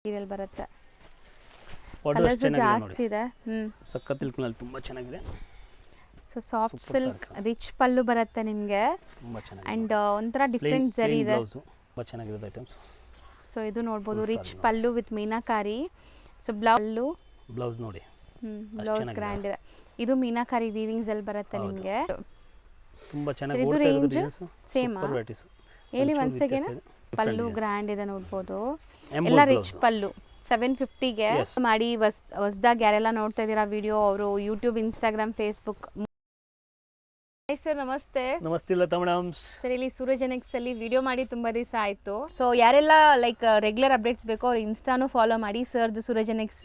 Serial ಬರುತ್ತೆ. Border colours ಚೆನ್ನಾಗಿದೆ ಜಾಸ್ತಿ ನೋಡಿ. ಇದೆ. ಸಖತ್ ಸಿಲ್ಕ್ನಲ್ಲಿ ತುಂಬಾ ಚೆನ್ನಾಗಿದೆ. So soft Super silk sarees. Rich pallu ಬರುತ್ತೆ ನಿಮಗೆ. ತುಂಬಾ ಚೆನ್ನಾಗಿದೆ. ಅಂಡ್ ಒಂಥರ ಡಿಫ್ರೆಂಟ್ ಜರಿ ಇದೆ. ತುಂಬಾ ಚೆನ್ನಾಗಿದೆ ಐಟಮ್ಸ್. ಸೊ ಇದು ನೋಡ್ಬೋದು Full rich saree pallu with meenakari. So blouse ನೋಡಿ. ಬ್ಲೌಸ್ ಗ್ರ್ಯಾಂಡ್ ಇದೆ. ಇದು ಮೀನಾಕಾರಿ ವೀವಿಂಗ್ಸ್ ಅಲ್ಲಿ ಬರುತ್ತೆ ನಿಮಗೆ. ತುಂಬಾ ಚೆನ್ನಾಗಿ ಇದು ಓಡ್ತಾ ಇರೋದು range ಡಿಸೈನ್ಸ್. same ಆ? Super varieties. ಹೇಳಿ once again. ಪಲ್ಲು ಗ್ರ್ಯಾಂಡ್ ಇದೆ ನೋಡ್ಬೋದು. ಎಲ್ಲ ರಿಚ್ ಪಲ್ಲು 750 ಗೆ ಮಾಡಿ ಹೊಸದಾಗಿ ಯಾರೆಲ್ಲ ನೋಡ್ತಾ ಇದ್ದೀರಾ ವಿಡಿಯೋ ಅವರು ಯೂಟ್ಯೂಬ್, ಇನ್ಸ್ಟಾಗ್ರಾಮ್, ಫೇಸ್ಬುಕ್. ಸರ್ ನಮಸ್ತೆ. ನಮಸ್ತೆ ಲತಾ ಮೇಡಮ್. ಸರ್ ಇಲ್ಲಿ ಸೂರಜನೆಕ್ಸ್ ಅಲ್ಲಿ ವಿಡಿಯೋ ಮಾಡಿ ತುಂಬಾ ದಿವಸ ಆಯ್ತು. ಸೊ ಯಾರೆಲ್ಲ ಲೈಕ್ ರೆಗ್ಯುಲರ್ ಅಪ್ಡೇಟ್ಸ್ ಬೇಕೋ ಅವ್ರು ಇನ್ಸ್ಟಾನು ಫಾಲೋ ಮಾಡಿ. ಸರ್ದು ಸೂರಜನೆಕ್ಸ್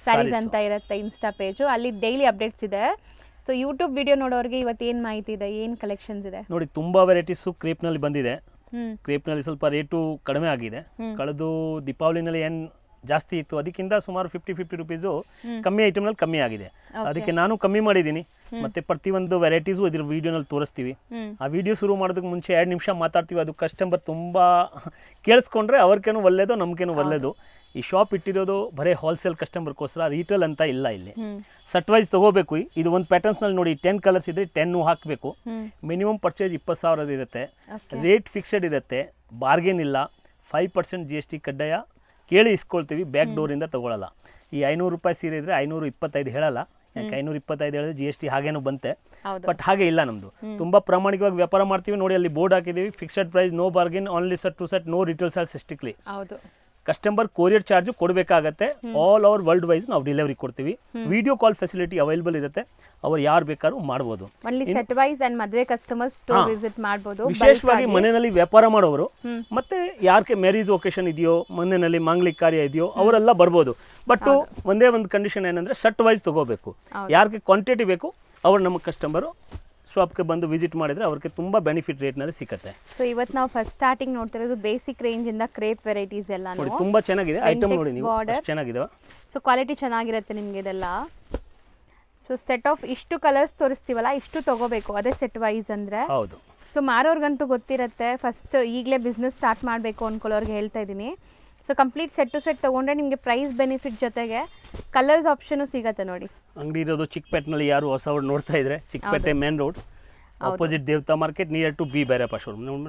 ಸ್ಯಾರೀಸ್ ಅಂತ ಇರುತ್ತೆ ಇನ್ಸ್ಟಾ ಪೇಜು, ಅಲ್ಲಿ ಡೈಲಿ ಅಪ್ಡೇಟ್ಸ್ ಇದೆ. ಸೊ ಯೂಟ್ಯೂಬ್ ವಿಡಿಯೋ ನೋಡೋರಿಗೆ ಇವತ್ತು ಏನು ಮಾಹಿತಿ ಇದೆ, ಏನು ಕಲೆಕ್ಷನ್ಸ್ ಇದೆ ನೋಡಿ? ತುಂಬಾ ವೆರೈಟೀಸು ಕ್ರೇಪ್ನಲ್ಲಿ ಬಂದಿದೆ. ಕ್ರೇಪ್ನಲ್ಲಿ ಸ್ವಲ್ಪ ರೇಟು ಕಡಿಮೆ ಆಗಿದೆ. ಕಳೆದು ದೀಪಾವಳಿನಲ್ಲಿ ಏನು ಜಾಸ್ತಿ ಇತ್ತು, ಅದಕ್ಕಿಂತ ಸುಮಾರು 50 ರುಪೀಸು ಕಮ್ಮಿ ಐಟಮ್ನಲ್ಲಿ ಕಮ್ಮಿ ಆಗಿದೆ. ಅದಕ್ಕೆ ನಾನು ಕಮ್ಮಿ ಮಾಡಿದ್ದೀನಿ. ಮತ್ತೆ ಪ್ರತಿಯೊಂದು ವೆರೈಟೀಸು ಇದ್ರ ವಿಡಿಯೋನಲ್ಲಿ ತೋರಿಸ್ತೀವಿ. ಆ ವಿಡಿಯೋ ಶುರು ಮಾಡೋದಕ್ಕೆ ಮುಂಚೆ 2 ನಿಮಿಷ ಮಾತಾಡ್ತೀವಿ. ಅದು ಕಸ್ಟಮರ್ ತುಂಬಾ ಕೇಳಿಸ್ಕೊಂಡ್ರೆ ಅವ್ರಿಗೇನು ಒಳ್ಳೇದು, ನಮ್ಗೇನು ಒಳ್ಳೇದು. ಈ ಶಾಪ್ ಇಟ್ಟಿರೋದು ಬರೀ ಹೋಲ್ಸೇಲ್ ಕಸ್ಟಮರ್ಗೋಸ್ಕರ, ರೀಟೇಲ್ ಅಂತ ಇಲ್ಲ ಇಲ್ಲಿ. ಸೆಟ್ ವೈಸ್ ತಗೋಬೇಕು. ಇದು ಒಂದು ಪ್ಯಾಟರ್ನ್ಸ್ನಲ್ಲಿ ನೋಡಿ 10 ಕಲರ್ಸ್ ಇದ್ರೆ 10 ಹಾಕಬೇಕು. ಮಿನಿಮಮ್ ಪರ್ಚೇಸ್ 20,000 ಇರುತ್ತೆ. ರೇಟ್ ಫಿಕ್ಸೆಡ್ ಇರುತ್ತೆ, ಬಾರ್ಗೇನ್ ಇಲ್ಲ. 5% GST ಕಡ್ಡಾಯ. ಕೇಳಿ ಇಸ್ಕೊಳ್ತೀವಿ, ಬ್ಯಾಕ್ ಡೋರಿಂದ ತಗೊಳ್ಳಲ್ಲ. ಈ 500 ರೂಪಾಯಿ ಸೀರೆ ಇದ್ರೆ 525 ಹೇಳಲ್ಲ. ಯಾಕೆ 525 ಹೇಳಿದ್ರೆ GST ಹಾಗೇನೂ ಬಂತೆ, ಬಟ್ ಹಾಗೆ ಇಲ್ಲ ನಮ್ಮದು. ತುಂಬ ಪ್ರಾಮಾಣಿಕವಾಗಿ ವ್ಯಾಪಾರ ಮಾಡ್ತೀವಿ. ನೋಡಿ ಅಲ್ಲಿ ಬೋರ್ಡ್ ಹಾಕಿದ್ದೀವಿ, fixed price, no bargain, only set to set, no retail sales strictly. Customer courier charge ಕೊಡಬೇಕಾಗತ್ತೆ. ಆಲ್ ಓವರ್ ವರ್ಲ್ಡ್ ವೈಸ್ ನಾವು ಡೆಲಿವರಿ ಕೊಡ್ತೀವಿ. ವಿಡಿಯೋ ಕಾಲ್ ಫೆಸಿಲಿಟಿ ಅವೈಲೇಬಲ್ ಇರುತ್ತೆ. ಅವ್ರು ಯಾರು ಬೇಕಾದ್ರೂ ಮಾಡ್ಬೋದು. ಸೆಟ್ ವೈಸ್ ಅಂಡ್ ಮದುವೆ ಕಸ್ಟಮರ್ ಸ್ಟೋರ್ ವಿಸಿಟ್ ಮಾಡಬಹುದು. ವಿಶೇಷವಾಗಿ ಮನೆಯಲ್ಲಿ ವ್ಯಾಪಾರ ಮಾಡೋರು, ಮತ್ತೆ ಯಾರಿಗೆ ಮ್ಯಾರೇಜ್ ಒಕೇಶನ್ ಇದೆಯೋ, ಮನೆಯಲ್ಲಿ ಮಾಂಗಲಿಕ ಕಾರ್ಯ ಇದೆಯೋ ಅವರೆಲ್ಲ ಬರ್ಬೋದು. ಬಟ್ ಒಂದೇ ಒಂದು ಕಂಡೀಷನ್ ಏನಂದ್ರೆ ಸೆಟ್ ವೈಸ್ ತಗೋಬೇಕು. ಯಾರಿಗೆ ಕ್ವಾಂಟಿಟಿ ಬೇಕು ಅವ್ರು ನಮ್ಮ ಕಸ್ಟಮರು ಶಾಪ್ಗೆ ಬಂದು ವಿಸಿಟ್ ಮಾಡಿದ್ರೆ ಅವ್ರಿಗೆ ತುಂಬಾ ಬೆನಿಫಿಟ್ ರೇಟ್ನಲ್ಲಿ ಸಿಗುತ್ತೆ. ಸೊ ಇವತ್ತು ನಾವು ಫಸ್ಟ್ ಸ್ಟಾರ್ಟಿಂಗ್ ನೋಡ್ತಾ ಇರೋದು ಬೇಸಿಕ್ ರೇಂಜ್ ಇಂದ ಕ್ರೇಪ್ ವೆರೈಟೀಸ್ ಎಲ್ಲ ನೋಡಿ. ತುಂಬಾ ಚೆನ್ನಾಗಿದೆ ಐಟಮ್ ನೋಡಿ, ನೀವು ಎಷ್ಟು ಚೆನ್ನಾಗಿದೆ. ಸೊ ಕ್ವಾಲಿಟಿ ಚೆನ್ನಾಗಿರುತ್ತೆ ನಿಮಗೆ ಇದೆಲ್ಲ. ಸೊ ಸೆಟ್ ಆಫ್ ಇಷ್ಟು ಕಲರ್ಸ್ ತೋರಿಸ್ತೀವಲ್ಲ, ಇಷ್ಟು ತಗೋಬೇಕು, ಅದೇ ಸೆಟ್ ವೈಸ್ ಅಂದ್ರೆ. ಹೌದು. ಸೊ ಮಾರೋರ್ಗಂತೂ ಗೊತ್ತಿರುತ್ತೆ. ಫಸ್ಟ್ ಈಗಲೇ ಬಿಸ್ನೆಸ್ ಸ್ಟಾರ್ಟ್ ಮಾಡಬೇಕು ಅನ್ಕೊಳ್ಳೋರ್ಗೆ ಹೇಳ್ತಾ ಇದ್ದೀನಿ. So complete set to set ತೊಗೊಂಡ್ರೆ ನಿಮಗೆ ಪ್ರೈಸ್ ಬೆನಿಫಿಟ್ ಜೊತೆಗೆ ಕಲರ್ಸ್ ಆಪ್ಷನು ಸಿಗುತ್ತೆ ನೋಡಿ. ಅಂಗಡಿ ಇರೋದು ಚಿಕ್ಕಪೇಟೆನಲ್ಲಿ. ಯಾರು ಹೊಸವ್ರು ನೋಡ್ತಾ ಇದ್ರೆ, Chickpet main road opposite Devatha market, near to B Bhairappa showroom.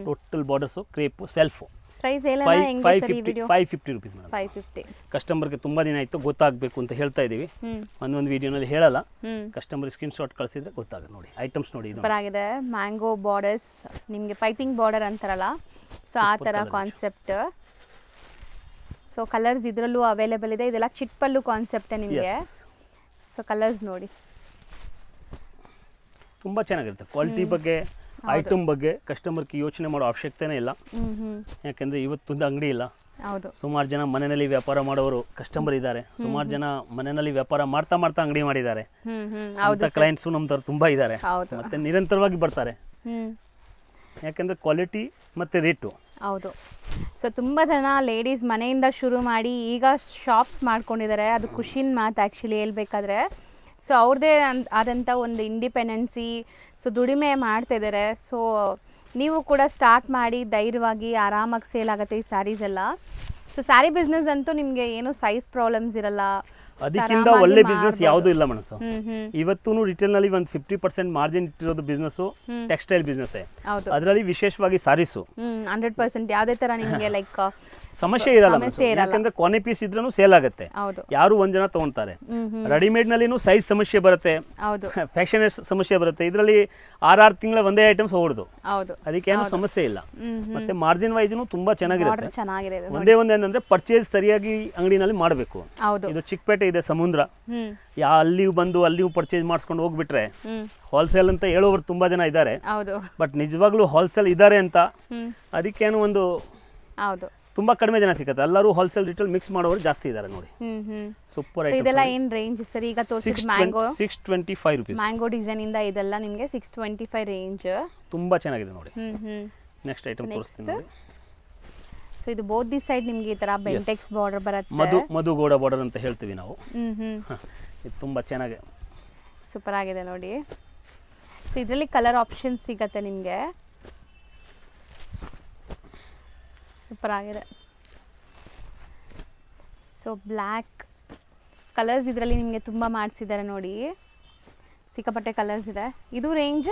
Total borders, crepe, self. Price 550 rupees madam. 550. ಕಸ್ಟಮರ್ಗೆ ತುಂಬಾ ದಿನ ಆಯಿತು ಗೊತ್ತಾಗಬೇಕು ಅಂತ ಹೇಳ್ತಾ ಇದ್ದೀವಿ. ಒಂದೊಂದು ವಿಡಿಯೋನಲ್ಲಿ ಹೇಳಲ್ಲ, ಕಸ್ಟಮರ್ ಸ್ಕ್ರೀನ್ ಶಾಟ್ ಕಳಿಸಿದ್ರೆ ಗೊತ್ತಾಗುತ್ತೆ. ನೋಡಿ ಐಟಮ್ಸ್ ನೋಡಿ, ಇದು ಆಗಿದೆ. ಮ್ಯಾಂಗೋ ಬಾರ್ಡರ್ಸ್, ನಿಮಗೆ ಪೈಪಿಂಗ್ ಬಾರ್ಡರ್ ಅಂತಾರಲ್ಲ, ಸೊ ಆ ಥರ ಕಾನ್ಸೆಪ್ಟ್. ಸೊ ಕಲರ್ಸ್ ಇದರಲ್ಲೂ ಅವೈಲೇಬಲ್ ಇದೆ. ಇದೆಲ್ಲ ಚಿಟ್ಪಲ್ಲು ಕಾನ್ಸೆಪ್ಟೇ ನಿಮಗೆ. ಸೊ ಕಲರ್ಸ್ ನೋಡಿ, ತುಂಬ ಚೆನ್ನಾಗಿರುತ್ತೆ. ಕ್ವಾಲಿಟಿ ಬಗ್ಗೆ, ಐಟಮ್ ಬಗ್ಗೆ ಕಸ್ಟಮರ್ಗೆ ಯೋಚನೆ ಮಾಡೋ ಅವಶ್ಯಕತೆನೇ ಇಲ್ಲ. ಯಾಕೆಂದರೆ ಇವತ್ತೊಂದು ಅಂಗಡಿ ಇಲ್ಲ. ಸುಮಾರು ಜನ ಮನೆಯಲ್ಲಿ ವ್ಯಾಪಾರ ಮಾಡೋರು ಕಸ್ಟಮರ್ ಇದ್ದಾರೆ. ಸುಮಾರು ಜನ ಮನೆಯಲ್ಲಿ ವ್ಯಾಪಾರ ಮಾಡ್ತಾ ಅಂಗಡಿ ಮಾಡಿದ್ದಾರೆ. ಅಂತ ಕ್ಲೈಂಟ್ಸು ನಮ್ದವ್ರು ತುಂಬ ಇದ್ದಾರೆ. ಮತ್ತೆ ನಿರಂತರವಾಗಿ ಬರ್ತಾರೆ. ಯಾಕೆಂದರೆ ಕ್ವಾಲಿಟಿ ಮತ್ತು ರೇಟು. ಹೌದು. ಸೊ ತುಂಬ ಜನ ಲೇಡೀಸ್ ಮನೆಯಿಂದ ಶುರು ಮಾಡಿ ಈಗ ಶಾಪ್ಸ್ ಮಾಡ್ಕೊಂಡಿದ್ದಾರೆ. ಅದು ಖುಷಿನ ಮಾತು ಆ್ಯಕ್ಚುಲಿ ಹೇಳ್ಬೇಕಾದ್ರೆ. ಸೊ ಅವ್ರದ್ದೇ ಆದಂಥ ಒಂದು ಇಂಡಿಪೆಂಡೆನ್ಸಿ, ಸೊ ದುಡಿಮೆ ಮಾಡ್ತಾಯಿದ್ದಾರೆ. ಸೊ ನೀವು ಕೂಡ ಸ್ಟಾರ್ಟ್ ಮಾಡಿ ಧೈರ್ಯವಾಗಿ ಆರಾಮಾಗಿ ಸೇಲ್ ಆಗುತ್ತೆ ಈ ಸ್ಯಾರೀಸ್ ಎಲ್ಲ. ಸೊ ಸ್ಯಾರಿ ಬಿಸ್ನೆಸ್ ಅಂತೂ ನಿಮಗೆ ಏನು ಸೈಜ್ ಪ್ರಾಬ್ಲಮ್ಸ್ ಇರಲ್ಲ. ಅದಕ್ಕಿಂತ ಒಳ್ಳೆ ಬಿಸ್ನೆಸ್ ಯಾವುದೂ ಇಲ್ಲ ಮನಸ್ಸು. ಇವತ್ತು ರಿಟೇಲ್ನಲ್ಲಿ ಒಂದು 50% ಮಾರ್ಜಿನ್ ಇಟ್ಟಿರೋದು ಬಿಸ್ನೆಸ್ ಟೆಕ್ಸ್ಟೈಲ್ ಬಿಸ್ನೆಸ್. ಅದರಲ್ಲಿ ವಿಶೇಷವಾಗಿ ಸಾರೀಸು 100% ಯಾವುದೇ ತರ ನಿಮಗೆ ಲೈಕ್ ಸಮಸ್ಯೆ ಇರಲ್ಲ. ಯಾಕಂದ್ರೆ ಕೊನೆ ಪೀಸ್ ಇದ್ರೂ ಸೇಲ್ ಆಗುತ್ತೆ. ಯಾರು ಒಂದ್ ಜನ ತಗೊಂತಾರೆ. ರೆಡಿಮೇಡ್ ನಲ್ಲಿ ಸೈಜ್ ಸಮಸ್ಯೆ ಬರುತ್ತೆ, ಫ್ಯಾಷನ್ ಸಮಸ್ಯೆ ಬರುತ್ತೆ. ಇದರಲ್ಲಿ 6 ತಿಂಗಳ ಒಂದೇ ಐಟಮ್ಸ್ ಹೋಗುದು, ಅದಕ್ಕೇನು ಸಮಸ್ಯೆ ಇಲ್ಲ. ಮತ್ತೆ ಮಾರ್ಜಿನ್ ವೈಸ್ ತುಂಬಾ ಚೆನ್ನಾಗಿರುತ್ತೆ. ಒಂದೇ ಏನಂದ್ರೆ ಪರ್ಚೇಸ್ ಸರಿಯಾಗಿ ಅಂಗಡಿನಲ್ಲಿ ಮಾಡಬೇಕು. ಇದು ಚಿಕ್ಕಪೇಟೆ ಇದೆ, ಸಮುದ್ರ. ಅಲ್ಲಿಯೂ ಬಂದು ಅಲ್ಲಿಯೂ ಪರ್ಚೇಸ್ ಮಾಡಿಸ್ಕೊಂಡು ಹೋಗ್ಬಿಟ್ರೆ ಹೋಲ್ಸೇಲ್ ಅಂತ ಹೇಳೋರು ತುಂಬಾ ಜನ ಇದ್ದಾರೆ. ಬಟ್ ನಿಜವಾಗ್ಲೂ ಹೋಲ್ಸೇಲ್ ಇದ್ದಾರೆ ಅಂತ ಅದಕ್ಕೇನು ಒಂದು ತುಂಬಾ ಕಡಿಮೆ ಜನ ಸಿಗುತ್ತೆ. ಎಲ್ಲರೂ ಹೋಲ್ಸೇಲ್ ರಿಟೇಲ್ ಮಿಕ್ಸ್ ಮಾಡೋರು ಜಾಸ್ತಿ ಇದ್ದಾರೆ ನೋಡಿ. Super item. ಇದೆಲ್ಲ ಏನು ರೇಂಜ್ ಸರ್? ಈಗ ತೋರಿಸಿದ ಮ್ಯಾಂಗೋ 625 ರೂಪೀಸ್. ಮ್ಯಾಂಗೋ ಡಿಸೈನ್ ಇಂದ ಇದೆಲ್ಲ ನಿಮಗೆ 625 ರೇಂಜ್. ತುಂಬಾ ಚೆನ್ನಾಗಿದೆ ನೋಡಿ. ನೆಕ್ಸ್ಟ್ ಐಟಮ್ ತೋರಿಸ್ತೀನಿ ನೋಡಿ. ಸೊ ಇದು ಬೋತ್ ದಿ ಸೈಡ್ ನಿಮಗೆ ಈ ತರ ಬೆಂಟೆಕ್ಸ್ ಬಾರ್ಡರ್ ಬರುತ್ತೆ. ಮಧುಗೌಡ ಬಾರ್ಡರ್ ಅಂತ ಹೇಳ್ತೀವಿ ನಾವು. ಇದು ತುಂಬಾ ಚೆನ್ನಾಗಿದೆ, ಸೂಪರ್ ಆಗಿದೆ ನೋಡಿ. ಸೊ ಇದರಲ್ಲಿ ಕಲರ್ ಆಪ್ಷನ್ಸ್ ಸಿಗುತ್ತೆ ನಿಮಗೆ. ಸೂಪರ್ ಆಗಿದೆ. ಸೊ ಬ್ಲ್ಯಾಕ್ ಕಲರ್ಸ್ ಇದರಲ್ಲಿ ನಿಮಗೆ ತುಂಬ ಮಾಡಿಸಿದ್ದಾರೆ ನೋಡಿ, ಸಿಕ್ಕಾಪಟ್ಟೆ ಕಲರ್ಸ್ ಇದೆ. ಇದು ರೇಂಜ್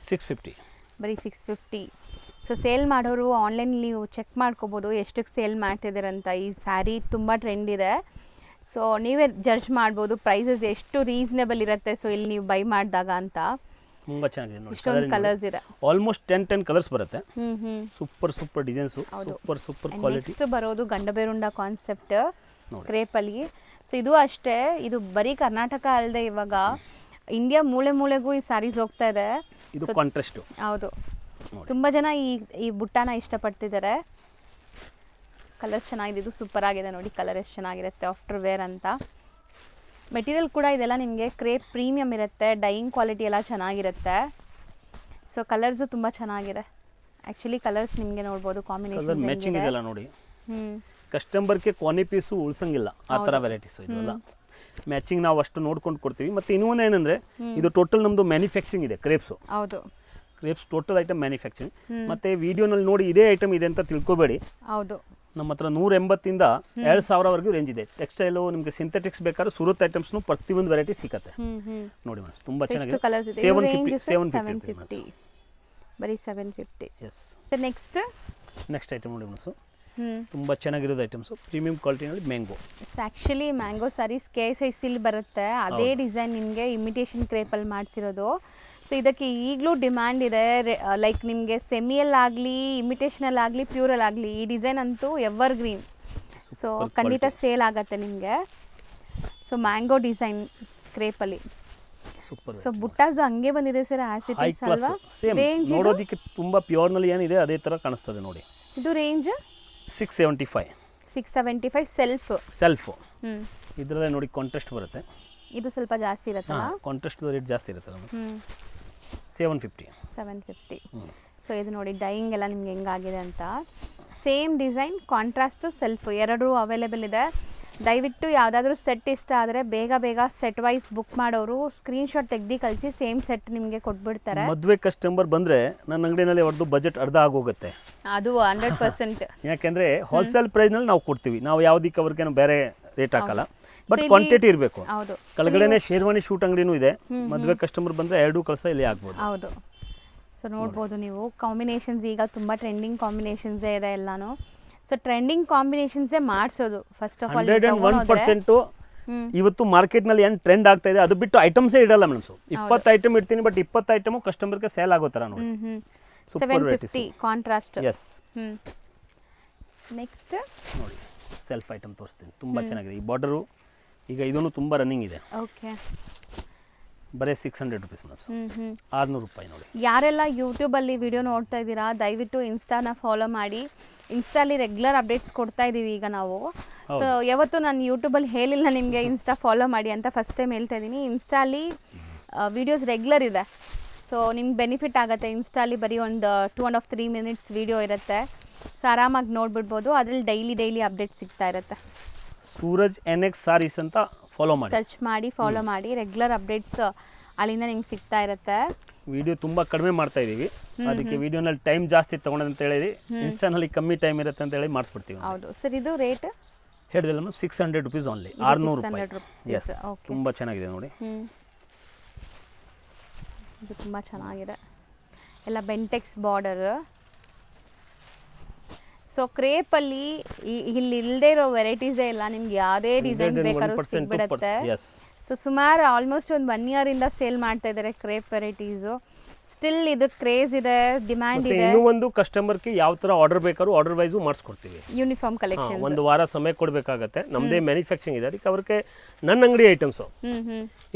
650. ಬರೀ 650. ಸೊ ಸೇಲ್ ಮಾಡೋರು ಆನ್ಲೈನ್ ನೀವು ಚೆಕ್ ಮಾಡ್ಕೋಬೋದು ಎಷ್ಟಕ್ಕೆ ಸೇಲ್ ಮಾಡ್ತಿದ್ದಾರೆ ಅಂತ. ಈ ಸ್ಯಾರಿ ತುಂಬ ಟ್ರೆಂಡ್ ಇದೆ, ಸೊ ನೀವೇ ಜಡ್ಜ್ ಮಾಡ್ಬೋದು ಪ್ರೈಸಸ್ ಎಷ್ಟು ರೀಸನೇಬಲ್ ಇರುತ್ತೆ. ಸೊ ಇಲ್ಲಿ ನೀವು ಬೈ ಮಾಡಿದಾಗ ಅಂತ ತುಂಬ ಚೆನ್ನಾಗಿದೆ ನೋಡಿ, ಇಷ್ಟೊಂದು ಕಲರ್ಸ್ ಇದೆ. ಆಲ್ಮೋಸ್ಟ್ 10 ಕಲರ್ಸ್ ಬರುತ್ತೆ. ಹ್ಞೂ super designs, super quality. Next ಬರೋದು ಗಂಡಬೇರುಂಡ ಕಾನ್ಸೆಪ್ಟ್ ಕ್ರೇಪಲ್ಲಿ. ಸೊ ಇದು ಅಷ್ಟೇ, ಇದು ಬರೀ ಕರ್ನಾಟಕ ಅಲ್ಲದೆ ಇವಾಗ ಇಂಡಿಯಾ ಮೂಲೆ ಮೂಲೆಗೂ ಈ ಸ್ಯಾರೀಸ್ ಹೋಗ್ತಾ ಇದೆ. ಇದು ಕಾಂಟ್ರಾಸ್ಟ್. ಹೌದು, ತುಂಬ ಜನ ಈ ಬುಟ್ಟಾನ ಇಷ್ಟಪಡ್ತಿದ್ದಾರೆ. ಕಲರ್ ಚೆನ್ನಾಗಿದೆ, ಇದು ಸೂಪರ್ ಆಗಿದೆ ನೋಡಿ, ಕಲರ್ ಎಷ್ಟು ಚೆನ್ನಾಗಿರುತ್ತೆ ಆಫ್ಟರ್ ವೇರ್ ಅಂತ. ಮೆಟೀರಿಯಲ್ ಕೂಡ ಇದೆಲ್ಲ ನಿಮಗೆ ಕ್ರೇಪ್ ಪ್ರೀಮಿಯಮ್ ಇರುತ್ತೆ, ಡೈಯಿಂಗ್ ಕ್ವಾಲಿಟಿ ಎಲ್ಲ ಚೆನ್ನಾಗಿರುತ್ತೆ. ಸೊ ಕಲರ್ಸು ತುಂಬ ಚೆನ್ನಾಗಿದೆ. ಆ್ಯಕ್ಚುಲಿ ಕಲರ್ಸ್ ನಿಮಗೆ ನೋಡ್ಬೋದು ಕಾಂಬಿನೇಷನ್ ಮ್ಯಾಚಿಂಗ್ ಇದೆಲ್ಲ ನೋಡಿ. ಕಸ್ಟಮರ್ಗೆ ಕೊನೆ ಪೀಸು ಉಳ್ಸಂಗಿಲ್ಲ ಆ ಥರ ವೆರೈಟೀಸು ಇದೆಲ್ಲ. ಮ್ಯಾಚಿಂಗ್ ನಾವು ಅಷ್ಟು ನೋಡ್ಕೊಂಡು ಕೊಡ್ತೀವಿ. ಮತ್ತು ಇನ್ನೊಂದು ಏನಂದರೆ ಇದು ಟೋಟಲ್ ನಮ್ಮದು ಮ್ಯಾನುಫ್ಯಾಕ್ಚರಿಂಗ್ ಇದೆ ಕ್ರೇಪ್ಸು. ಹೌದು, ಕ್ರೇಪ್ಸ್ ಟೋಟಲ್ ಐಟಮ್ ಮ್ಯಾನುಫ್ಯಾಕ್ಚರಿಂಗ್. ಮತ್ತು ವಿಡಿಯೋನಲ್ಲಿ ನೋಡಿ ಇದೇ ಐಟಮ್ ಇದೆ ಅಂತ ತಿಳ್ಕೊಬೇಡಿ. ಹೌದು, ನಮ್ಮ ಹತ್ರ 180 ಇಂದ 2000ವರೆಗೂ ರೇಂಜ್ ಇದೆ. ಟೆಕ್ಸ್ಟೈಲು ನಿಮಗೆ ಸಿಂಥೆಟಿಕ್ಸ್ ಬೇಕಾದ್ರೆ ಸೂರತ್ ಐಟಮ್ಸ್ನು ಪ್ರತಿಯೊಂದು ವೆರೈಟಿ ಸಿಗುತ್ತೆ ನೋಡಿ ಮೇಡಮ್. ತುಂಬ ಚೆನ್ನಾಗಿದೆ. 750 ಬರೀ 750. ಎಸ್. ನೆಕ್ಸ್ಟ್ ಐಟಮ್ ನೋಡಿ ಮೇಡಮ್, ತುಂಬ ಚೆನ್ನಾಗಿರೋದು ಐಟಮ್ಸು, ಪ್ರೀಮಿಯಂ ಕ್ವಾಲಿಟಿನಲ್ಲಿ ಮ್ಯಾಂಗೋ. ಆ್ಯಕ್ಚುಲಿ ಮ್ಯಾಂಗೋ ಸಾರೀಸ್ KSICಲಿ ಬರುತ್ತೆ, ಅದೇ ಡಿಸೈನ್ ನಿಮಗೆ ಇಮಿಟೇಷನ್ ಕ್ರೇಪಲ್ಲಿ ಮಾಡಿಸಿರೋದು. ಸೊ ಇದಕ್ಕೆ ಈಗಲೂ ಡಿಮ್ಯಾಂಡ್ ಇದೆ. ಲೈಕ್ ನಿಮಗೆ ಸೆಮಿಯಲ್ಲಾಗಲಿ ಇಮಿಟೇಷನಲ್ಲಾಗಲಿ ಪ್ಯೂರಲ್ಲಾಗಲಿ ಈ ಡಿಸೈನ್ ಅಂತೂ ಎವರ್ ಗ್ರೀನ್. ಸೊ ಖಂಡಿತ ಸೇಲ್ ಆಗುತ್ತೆ ನಿಮಗೆ. ಸೊ ಮ್ಯಾಂಗೋ ಡಿಸೈನ್ ಕ್ರೇಪಲ್ಲಿ ಸೂಪರ್. ಸೊ ಬುಟ್ಟಾಸ್ ಹಂಗೆ ಬಂದಿದೆ ಸರ್, ಆಸಿಟೀಸ್ ಅಲ್ವಾ? ರೇಂಜ್ ನೋಡೋದಕ್ಕೆ ತುಂಬ ಪ್ಯೂರ್ನಲ್ಲಿ ಏನಿದೆ ಅದೇ ಥರ ಕಾಣಿಸ್ತದೆ ನೋಡಿ. ಇದು ರೇಂಜ್ 675 ಸೆಲ್ಫ್. ಇದರಲ್ಲೇ ನೋಡಿ ಕಾಂಟ್ರಾಸ್ಟ್ ಬರುತ್ತೆ. ಇದು ಸ್ವಲ್ಪ ಜಾಸ್ತಿ ಇರುತ್ತಲ್ಲ, ಕಾಂಟ್ರಾಸ್ಟ್ ರೇಟ್ ಜಾಸ್ತಿ ಇರುತ್ತೆ ನಮಗೆ. 750. ಸೊ ಇದು ನೋಡಿ ಡೈಯಿಂಗ್ ಎಲ್ಲ ನಿಮ್ಗೆ ಹೆಂಗಾಗಿದೆ ಅಂತ. ಸೇಮ್ ಡಿಸೈನ್ ಕಾಂಟ್ರಾಸ್ಟು ಸೆಲ್ಫ್ ಎರಡೂ ಅವೈಲೇಬಲ್ ಇದೆ. ದಯವಿಟ್ಟು ಯಾವುದಾದ್ರೂ ಸೆಟ್ ಇಷ್ಟ ಆದರೆ ಬೇಗ ಸೆಟ್ ವೈಸ್ ಬುಕ್ ಮಾಡೋರು ಸ್ಕ್ರೀನ್ಶಾಟ್ ತೆಗ್ದು ಕಳಿಸಿ, ಸೇಮ್ ಸೆಟ್ ನಿಮಗೆ ಕೊಟ್ಬಿಡ್ತಾರೆ. ಮದುವೆ ಕಸ್ಟಮರ್ ಬಂದರೆ ನನ್ನ ಅಂಗಡಿನಲ್ಲಿ ಅವ್ರದ್ದು ಬಜೆಟ್ ಅರ್ಧ ಆಗೋಗುತ್ತೆ. ಅದು 100%. ಯಾಕೆಂದರೆ ಹೋಲ್ಸೇಲ್ ಪ್ರೈಸ್ನಲ್ಲಿ ನಾವು ಕೊಡ್ತೀವಿ, ನಾವು ಯಾವುದಕ್ಕೆ ಅವ್ರಿಗೇನು ಬೇರೆ ರೇಟ್ ಹಾಕಲ್ಲ. ಬಟ್ ಕ್ವಾಂಟಿಟಿ ಇರಬೇಕು. ಹೌದು, ಕೆಳಗಡೆನೆ ಶೇರ್ವಾನಿ ಶೂಟ್ ಅಂಗಡಿನೂ ಇದೆ. ಮದುವೆ ಕಸ್ಟಮರ್ ಬಂದರೆ 2 ಕಳಸ ಇಲ್ಲಿ ಆಗ್ಬೋದು. ಹೌದು. ಸೊ ನೋಡ್ಬೋದು ನೀವು ಕಾಂಬಿನೇಷನ್ಸ್ ಈಗ ತುಂಬ ಟ್ರೆಂಡಿಂಗ್ ಕಾಂಬಿನೇಷನ್ಸೇ ಇದೆ ಎಲ್ಲಾನು. ಸೊ ಟ್ರೆಂಡಿಂಗ್ ಕಾಂಬಿನೇಷನ್ಸೇ ಮಾಡಿಸೋದು ಫಸ್ಟ್ ಆಫ್ ಆಲ್. 101% ಇವತ್ತು ಮಾರ್ಕೆಟ್ನಲ್ಲಿ ಏನು ಟ್ರೆಂಡ್ ಆಗ್ತಾ ಇದೆ ಅದು ಬಿಟ್ಟು ಐಟಮ್ಸೇ ಇಡಲ್ಲ ಮೇಡಮ್. 20 ಐಟಮ್ ಇಡ್ತೀನಿ, ಬಟ್ 20 ಐಟಮು ಕಸ್ಟಮರ್ಗೆ ಸೇಲ್ ಆಗೋ ಥರ ನೋಡಿ. 750 ಕಾಂಟ್ರಾಸ್ಟ್. ಎಸ್. ನೆಕ್ಸ್ಟ್ ನೋಡಿ ಸೆಲ್ಫ್ ಐಟಮ್ ತೋರಿಸ್ತೀನಿ, ತುಂಬ ಚೆನ್ನಾಗಿದೆ. ಈ ಬಾರ್ಡರು ಈಗ ಇದನ್ನು ತುಂಬ ರನ್ನಿಂಗ್ ಇದೆ. ಓಕೆ, ಬರೀ 600 ರುಪೀಸ್ ಮೇಡಮ್. 600 ರೂಪಾಯಿ ನೋಡಿ. ಯಾರೆಲ್ಲ ಯೂಟ್ಯೂಬಲ್ಲಿ ವಿಡಿಯೋ ನೋಡ್ತಾ ಇದ್ದೀರಾ ದಯವಿಟ್ಟು ಇನ್ಸ್ಟಾನ ಫಾಲೋ ಮಾಡಿ. ಇನ್ಸ್ಟಾಲಿ ರೆಗ್ಯುಲರ್ ಅಪ್ಡೇಟ್ಸ್ ಕೊಡ್ತಾ ಇದ್ದೀವಿ ಈಗ ನಾವು. ಸೊ ಯಾವತ್ತು ನಾನು ಯೂಟ್ಯೂಬಲ್ಲಿ ಹೇಳಿಲ್ಲ ನಿಮಗೆ ಇನ್ಸ್ಟಾ ಫಾಲೋ ಮಾಡಿ ಅಂತ, ಫಸ್ಟ್ ಟೈಮ್ ಹೇಳ್ತಾ ಇದ್ದೀನಿ. ಇನ್ಸ್ಟಾಲಿ ವೀಡಿಯೋಸ್ ರೆಗ್ಯುಲರ್ ಇದೆ, ಸೊ ನಿಮ್ಗೆ ಬೆನಿಫಿಟ್ ಆಗುತ್ತೆ. ಇನ್ಸ್ಟಾಲಿ ಬರೀ ಒಂದು 2.5-3 ಮಿನಿಟ್ಸ್ ವೀಡಿಯೋ ಇರುತ್ತೆ. ಸೊ ಆರಾಮಾಗಿ ನೋಡ್ಬಿಡ್ಬೋದು, ಅದರಲ್ಲಿ ಡೈಲಿ ಅಪ್ಡೇಟ್ ಸಿಗ್ತಾ ಇರುತ್ತೆ. ಸೂರಜ್ NX ಸಾರೀಸ್ ಅಂತ ಫಾಲೋ ಮಾಡಿ, ಸರ್ಚ್ ಮಾಡಿ ಫಾಲೋ ಮಾಡಿ, ರೆಗ್ಯುಲರ್ ಅಪ್ಡೇಟ್ಸ್ ಅಲ್ಲಿಂದ ನಿಮ್ಗೆ ಸಿಗ್ತಾ ಇರುತ್ತೆ. ವಿಡಿಯೋ ತುಂಬ ಕಡಿಮೆ ಮಾಡ್ತಾ ಇದ್ದೀವಿ, ಅದಕ್ಕೆ ವಿಡಿಯೋನಲ್ಲಿ ಟೈಮ್ ಜಾಸ್ತಿ ತೊಗೊಂಡು ಅಂತ ಹೇಳಿ ಇನ್ಸ್ಟಾನಲ್ಲಿ ಕಮ್ಮಿ ಟೈಮ್ ಇರುತ್ತೆ ಅಂತ ಹೇಳಿ ಮಾಡಿಸ್ಬಿಡ್ತೀವಿ. ಹೌದು ಸರ್, ಇದು ರೇಟ್ ಹೇಳಿದಲ್ಲ ಮ್ಯಾಮ್, 600 ರುಪೀಸ್ ಓನ್ಲಿ. 600 ರೂಪಾಯಿ. ಎಸ್, ತುಂಬ ಚೆನ್ನಾಗಿದೆ ನೋಡಿ. ಇದು ತುಂಬ ಚೆನ್ನಾಗಿದೆ, ಎಲ್ಲ ಬೆಂಟೆಕ್ಸ್ ಬಾರ್ಡರ್. ಸೊ ಕ್ರೇಪಲ್ಲಿ ಇಲ್ಲಿ ಇಲ್ಲದೆ ಇರೋ ವೆರೈಟೀಸೇ ಇಲ್ಲ, ನಿಮ್ಗೆ ಯಾವುದೇ ಡಿಸೈನ್ ಬೇಕಾದ್ರೂ ಸಿಗ್ಬಿಡುತ್ತೆ. ಸೊ ಸುಮಾರು ಆಲ್ಮೋಸ್ಟ್ ಒಂದು 1 ಇಯರಿಂದ ಸೇಲ್ ಮಾಡ್ತಾ ಇದ್ದಾರೆ ಕ್ರೇಪ್ ವೆರೈಟೀಸು. ಸ್ಟಿಲ್ ಇದು ಕ್ರೇಜ್ ಇದೆ, ಡಿಮ್ಯಾಂಡ್ ಇದೆ. ಇನ್ನೂ ಒಂದು ಕಸ್ಟಮರ್ಗೆ ಯಾವ ಥರ ಆರ್ಡರ್ ಬೇಕಾದ್ರೂ ಆರ್ಡರ್ ವೈಸು ಮಾಡಿಸ್ಕೊಡ್ತೀವಿ. ಯೂನಿಫಾರ್ಮ್ ಕಲೆಕ್ಷನ್ ಒಂದು ವಾರ ಸಮಯ ಕೊಡಬೇಕಾಗತ್ತೆ, ನಮ್ಮದೇ ಮ್ಯಾನುಫ್ಯಾಕ್ಚರಿಂಗ್ ಇದೆ, ಅದಕ್ಕೆ ಅವ್ರಿಗೆ ನನ್ನ ಅಂಗಡಿ ಐಟಮ್ಸು